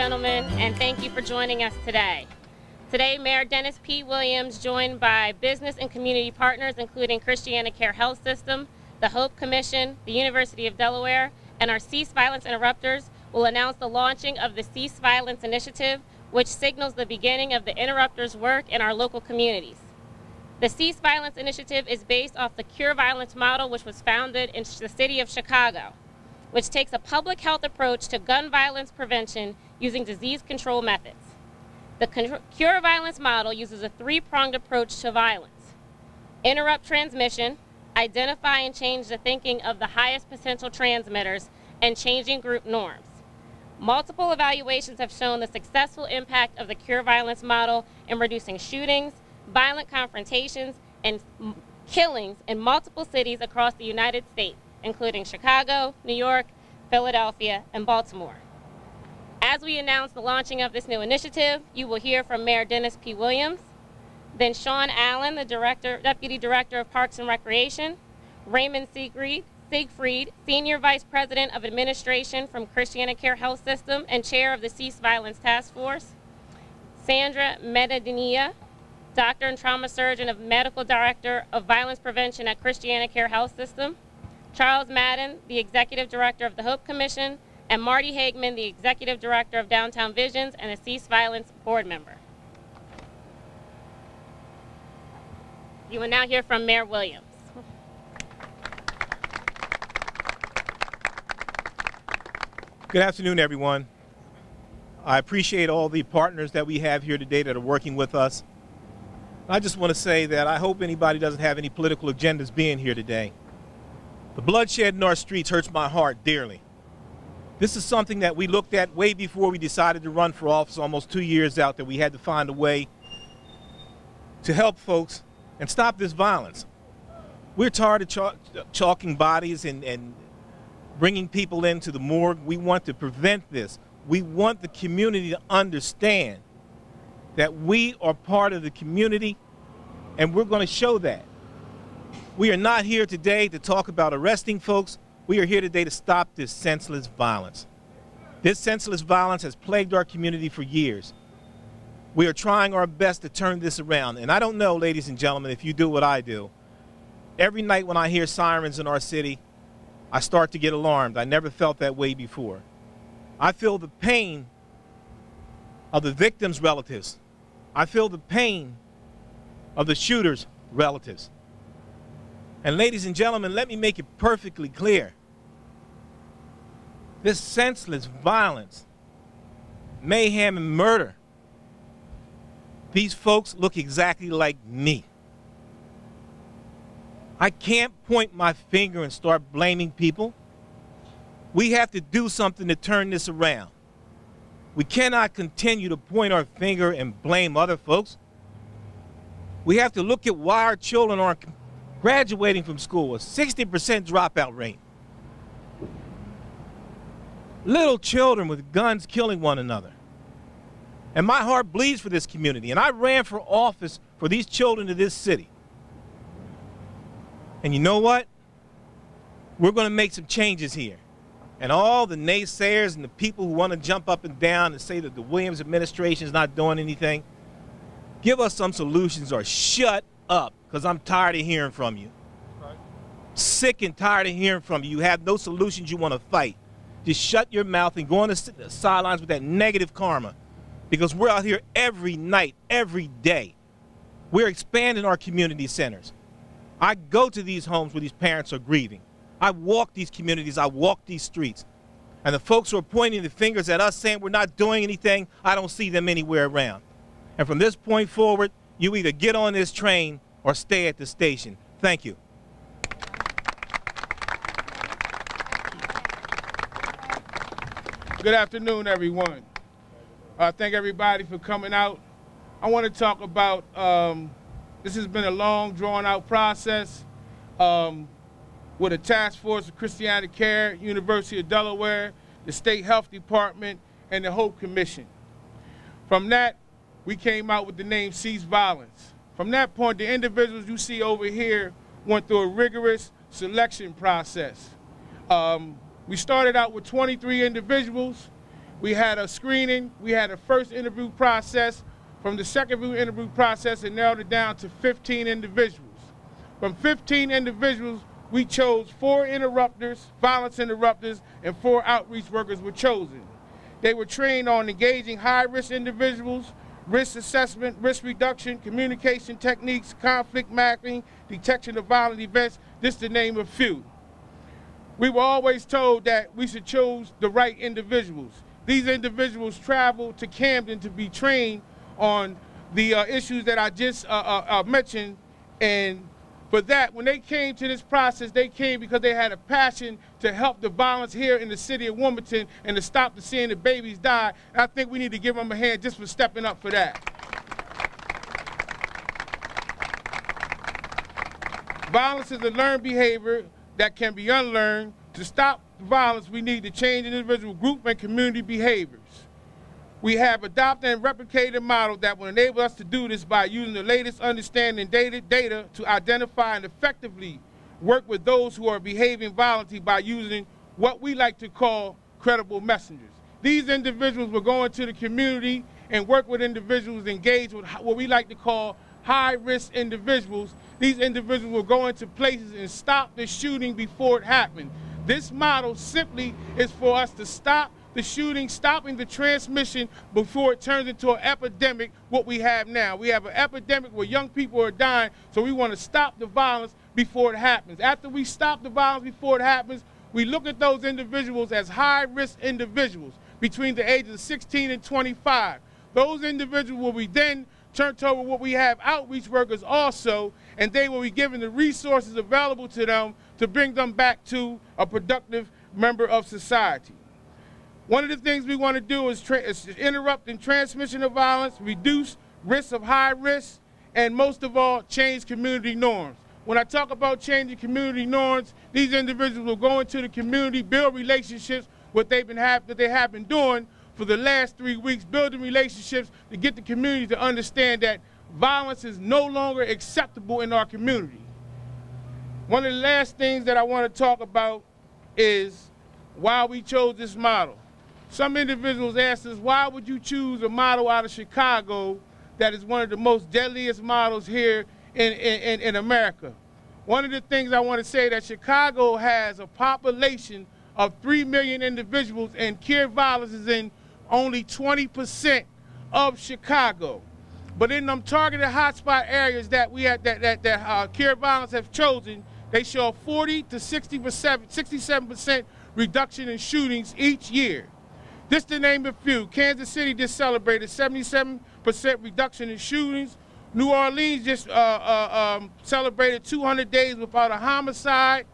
gentlemen, and thank you for joining us today. Today, Mayor Dennis P. Williams, joined by business and community partners, including Christiana Care Health System, the Hope Commission, the University of Delaware, and our Cease Violence Interrupters, will announce the launching of the Cease Violence Initiative, which signals the beginning of the Interrupters' work in our local communities. The Cease Violence Initiative is based off the Cure Violence model, which was founded in the city of Chicago, which takes a public health approach to gun violence prevention using disease control methods. The Cure Violence model uses a three-pronged approach to violence: interrupt transmission, identify and change the thinking of the highest potential transmitters, and changing group norms. Multiple evaluations have shown the successful impact of the Cure Violence model in reducing shootings, violent confrontations, and killings in multiple cities across the United States, including Chicago, New York, Philadelphia, and Baltimore. As we announce the launching of this new initiative, you will hear from Mayor Dennis P. Williams, then Shawn Allen, the Deputy Director of Parks and Recreation, Raymond Seigfried, Senior Vice President of Administration from Christiana Care Health System and Chair of the Cease Violence Task Force, Sandra Medinilla, Doctor and Trauma Surgeon of Medical Director of Violence Prevention at Christiana Care Health System, Charles Madden, the Executive Director of the Hope Commission, and Marty Hageman, the Executive Director of Downtown Visions and a Cease Violence Board member. You will now hear from Mayor Williams. Good afternoon, everyone. I appreciate all the partners that we have here today that are working with us. I just want to say that I hope anybody doesn't have any political agendas being here today. The bloodshed in our streets hurts my heart dearly. This is something that we looked at way before we decided to run for office almost 2 years out, that we had to find a way to help folks and stop this violence. We're tired of chalking bodies and bringing people into the morgue. We want to prevent this. We want the community to understand that we are part of the community, and we're going to show that. We are not here today to talk about arresting folks. We are here today to stop this senseless violence. This senseless violence has plagued our community for years. We are trying our best to turn this around. And I don't know, ladies and gentlemen, if you do what I do. Every night when I hear sirens in our city, I start to get alarmed. I never felt that way before. I feel the pain of the victims' relatives. I feel the pain of the shooters' relatives. And ladies and gentlemen, let me make it perfectly clear. This senseless violence, mayhem, and murder, these folks look exactly like me. I can't point my finger and start blaming people. We have to do something to turn this around. We cannot continue to point our finger and blame other folks. We have to look at why our children aren't graduating from school, a 60% dropout rate. Little children with guns killing one another. And my heart bleeds for this community. And I ran for office for these children of this city. And you know what? We're going to make some changes here. And all the naysayers and the people who want to jump up and down and say that the Williams administration is not doing anything, give us some solutions or shut up, because I'm tired of hearing from you. Right. Sick and tired of hearing from you. You have no solutions you want to fight. Just shut your mouth and go on the sidelines with that negative karma, because we're out here every night, every day. We're expanding our community centers. I go to these homes where these parents are grieving. I walk these communities, I walk these streets. And the folks who are pointing the fingers at us saying we're not doing anything, I don't see them anywhere around. And from this point forward, you either get on this train or stay at the station. Thank you. Good afternoon, everyone. Thank everybody for coming out. I want to talk about, this has been a long, drawn-out process with a task force of Christiana Care, University of Delaware, the State Health Department, and the Hope Commission. From that, we came out with the name Cease Violence. From that point, the individuals you see over here went through a rigorous selection process. We started out with 23 individuals. We had a screening, we had a first interview process. From the second interview process, it narrowed it down to 15 individuals. From 15 individuals, we chose 4 interrupters, violence interrupters, and 4 outreach workers were chosen. They were trained on engaging high-risk individuals, risk assessment, risk reduction, communication techniques, conflict mapping, detection of violent events, just to name a few. We were always told that we should choose the right individuals. These individuals traveled to Camden to be trained on the issues that I just mentioned, and for that, when they came to this process, they came because they had a passion to help the violence here in the city of Wilmington and to stop the seeing the babies die. And I think we need to give them a hand just for stepping up for that. Violence is a learned behavior that can be unlearned. To stop violence, we need to change individual, group, and community behaviors. We have adopted and replicated a model that will enable us to do this by using the latest understanding data to identify and effectively work with those who are behaving violently by using what we like to call credible messengers. These individuals will go into the community and work with individuals engaged with what we like to call high-risk individuals. These individuals will go into places and stop the shooting before it happened. This model simply is for us to stop the shooting, stopping the transmission before it turns into an epidemic, what we have now. We have an epidemic where young people are dying, so we want to stop the violence before it happens. After we stop the violence before it happens, we look at those individuals as high-risk individuals between the ages of 16 and 25. Those individuals will be then turned over what we have outreach workers also, and they will be given the resources available to them to bring them back to a productive member of society. One of the things we want to do is interrupt the transmission of violence, reduce risks of high risk, and most of all, change community norms. When I talk about changing community norms, these individuals will go into the community, build relationships, that they have been doing for the last 3 weeks, building relationships to get the community to understand that violence is no longer acceptable in our community. One of the last things that I want to talk about is why we chose this model. Some individuals asked us, why would you choose a model out of Chicago that is one of the most deadliest models here in America? One of the things I want to say that Chicago has a population of 3 million individuals, and care violence is in only 20% of Chicago. But in them targeted hotspot areas that we have, that care violence have chosen, they show a 40 to 67% reduction in shootings each year. Just to name a few, Kansas City just celebrated 77% reduction in shootings. New Orleans just celebrated 200 days without a homicide.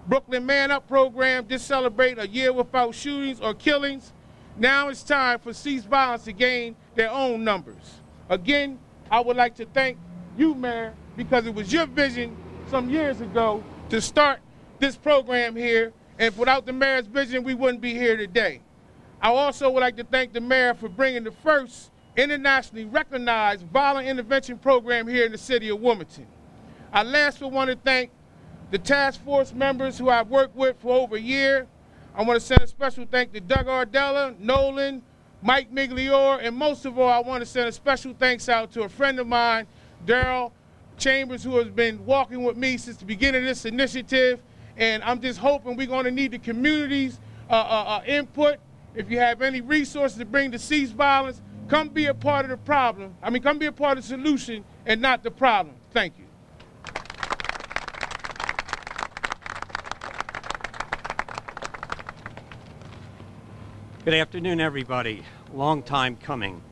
Brooklyn Man Up program just celebrated a year without shootings or killings. Now it's time for Cease Violence to gain their own numbers. Again, I would like to thank you, Mayor, because it was your vision some years ago to start this program here, and without the Mayor's vision, we wouldn't be here today. I also would like to thank the Mayor for bringing the first internationally recognized violent intervention program here in the city of Wilmington. I lastly want to thank the task force members who I've worked with for over a year. I want to send a special thank to Doug Ardella, Nolan, Mike Migliore, and most of all, I want to send a special thanks out to a friend of mine, Daryl Chambers, who has been walking with me since the beginning of this initiative. And I'm just hoping we're going to need the community's input. If you have any resources to bring to cease violence, come be a part of the problem. Come be a part of the solution and not the problem. Thank you. Good afternoon, everybody. Long time coming.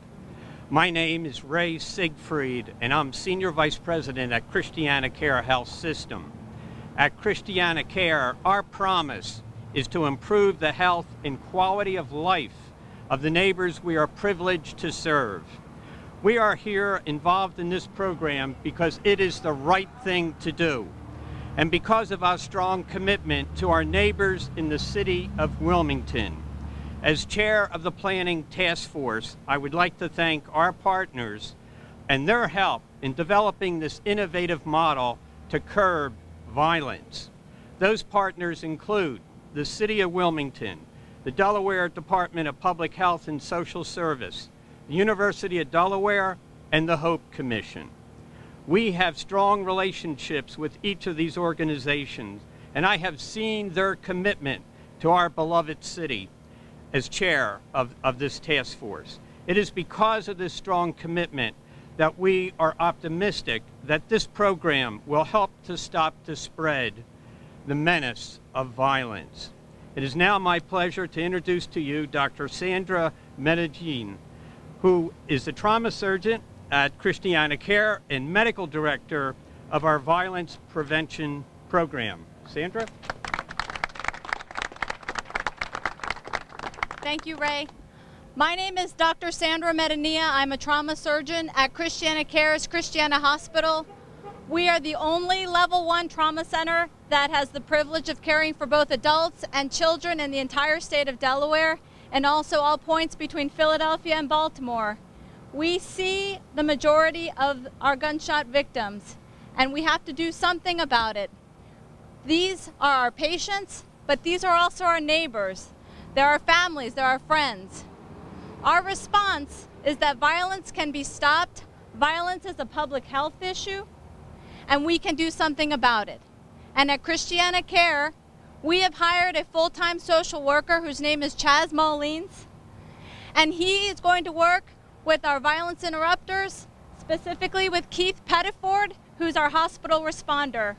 My name is Ray Seigfried, and I'm Senior Vice President at Christiana Care Health System. At Christiana Care, our promise is to improve the health and quality of life of the neighbors we are privileged to serve. We are here involved in this program because it is the right thing to do, and because of our strong commitment to our neighbors in the city of Wilmington. As chair of the Planning Task Force, I would like to thank our partners and their help in developing this innovative model to curb violence. Those partners include the City of Wilmington, the Delaware Department of Public Health and Social Service, the University of Delaware, and the Hope Commission. We have strong relationships with each of these organizations, and I have seen their commitment to our beloved city as chair of this task force. It is because of this strong commitment that we are optimistic that this program will help to stop the spread, the menace of violence. It is now my pleasure to introduce to you Dr. Sandra Medinilla, who is the trauma surgeon at Christiana Care and medical director of our violence prevention program. Sandra? Thank you, Ray. My name is Dr. Sandra Medinilla. I'm a trauma surgeon at Christiana Care's Christiana Hospital. We are the only level 1 trauma center that has the privilege of caring for both adults and children in the entire state of Delaware, and also all points between Philadelphia and Baltimore. We see the majority of our gunshot victims, and we have to do something about it. These are our patients, but these are also our neighbors. There are families, there are friends. Our response is that violence can be stopped. Violence is a public health issue, and we can do something about it. And at Christiana Care, we have hired a full-time social worker whose name is Chaz Molines, and he is going to work with our violence interrupters, specifically with Keith Pettiford, who's our hospital responder.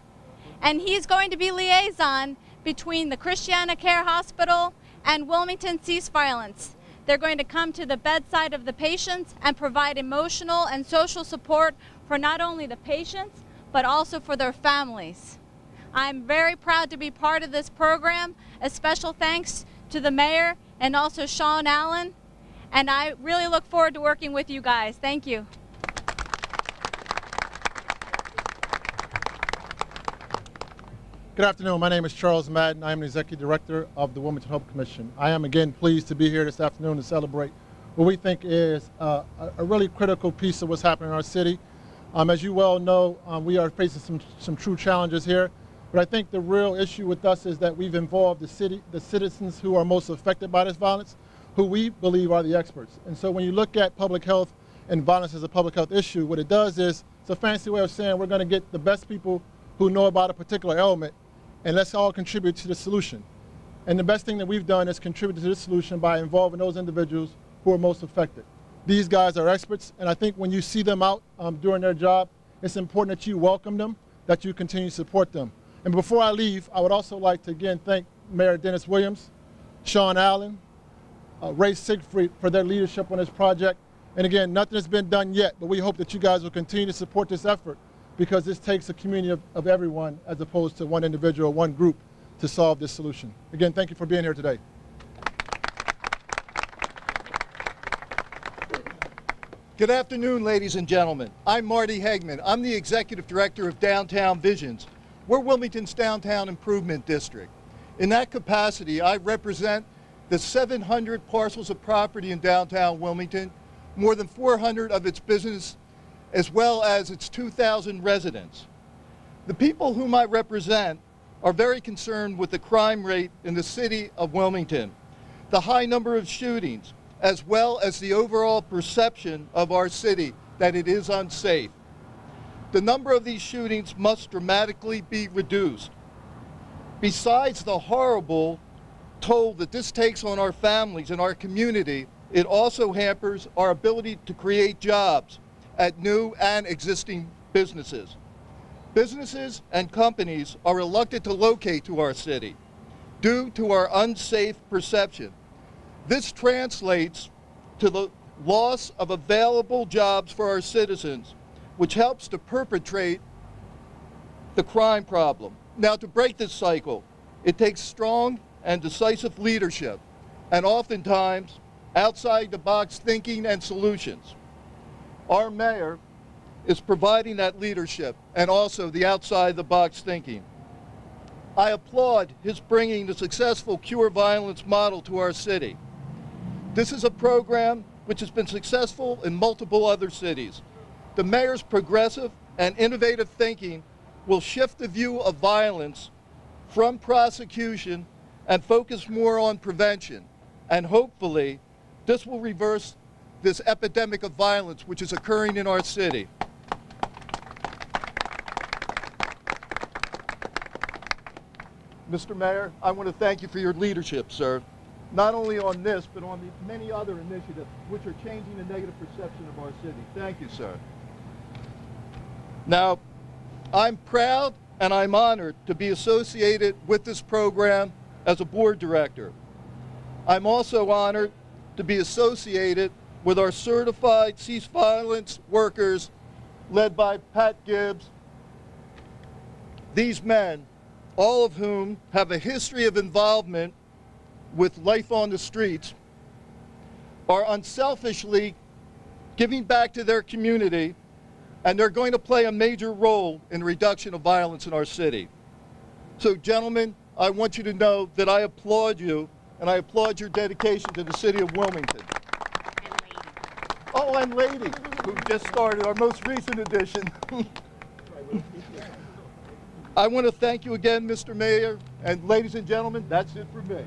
And he's going to be liaison between the Christiana Care Hospital and Wilmington Cease Violence. They're going to come to the bedside of the patients and provide emotional and social support for not only the patients, but also for their families. I'm very proud to be part of this program. A special thanks to the mayor and also Shawn Allen. And I really look forward to working with you guys. Thank you. Good afternoon. My name is Charles Madden. I am the Executive Director of the Wilmington Hope Commission. I am again pleased to be here this afternoon to celebrate what we think is a really critical piece of what's happening in our city. As you well know, we are facing some true challenges here, but I think the real issue with us is that we've involved the citizens who are most affected by this violence, who we believe are the experts. And so when you look at public health and violence as a public health issue, what it does is, it's a fancy way of saying we're going to get the best people who know about a particular ailment, and let's all contribute to the solution. And the best thing that we've done is contribute to the solution by involving those individuals who are most affected. These guys are experts, and I think when you see them out doing their job, it's important that you welcome them, that you continue to support them. And before I leave, I would also like to again thank Mayor Dennis Williams, Shawn Allen, Ray Seigfried for their leadership on this project. And again, nothing has been done yet, but we hope that you guys will continue to support this effort, because this takes a community of everyone as opposed to one individual, one group to solve this solution. Again, thank you for being here today. Good afternoon, ladies and gentlemen. I'm Marty Hageman. I'm the Executive Director of Downtown Visions. We're Wilmington's Downtown Improvement District. In that capacity, I represent the 700 parcels of property in downtown Wilmington, more than 400 of its business, as well as its 2,000 residents. The people whom I represent are very concerned with the crime rate in the city of Wilmington, the high number of shootings, as well as the overall perception of our city that it is unsafe. The number of these shootings must dramatically be reduced. Besides the horrible toll that this takes on our families and our community, it also hampers our ability to create jobs at new and existing businesses. Businesses and companies are reluctant to locate to our city due to our unsafe perception. This translates to the loss of available jobs for our citizens, which helps to perpetrate the crime problem. Now, to break this cycle, it takes strong and decisive leadership, and oftentimes outside-the-box thinking and solutions. Our mayor is providing that leadership and also the outside-the-box thinking. I applaud his bringing the successful Cure Violence model to our city. This is a program which has been successful in multiple other cities. The mayor's progressive and innovative thinking will shift the view of violence from prosecution and focus more on prevention. and hopefully this will reverse this epidemic of violence which is occurring in our city. Mr. Mayor, I want to thank you for your leadership, sir, not only on this, but on the many other initiatives which are changing the negative perception of our city. Thank you, sir. Now, I'm proud and I'm honored to be associated with this program as a board director. I'm also honored to be associated with our certified cease violence workers led by Pat Gibbs. These men, all of whom have a history of involvement with life on the streets, are unselfishly giving back to their community, and they're going to play a major role in the reduction of violence in our city. So, gentlemen, I want you to know that I applaud you, and I applaud your dedication to the City of Wilmington. Oh, and Lady, who just started, our most recent addition. I want to thank you again, Mr. Mayor, and ladies and gentlemen, that's it for me.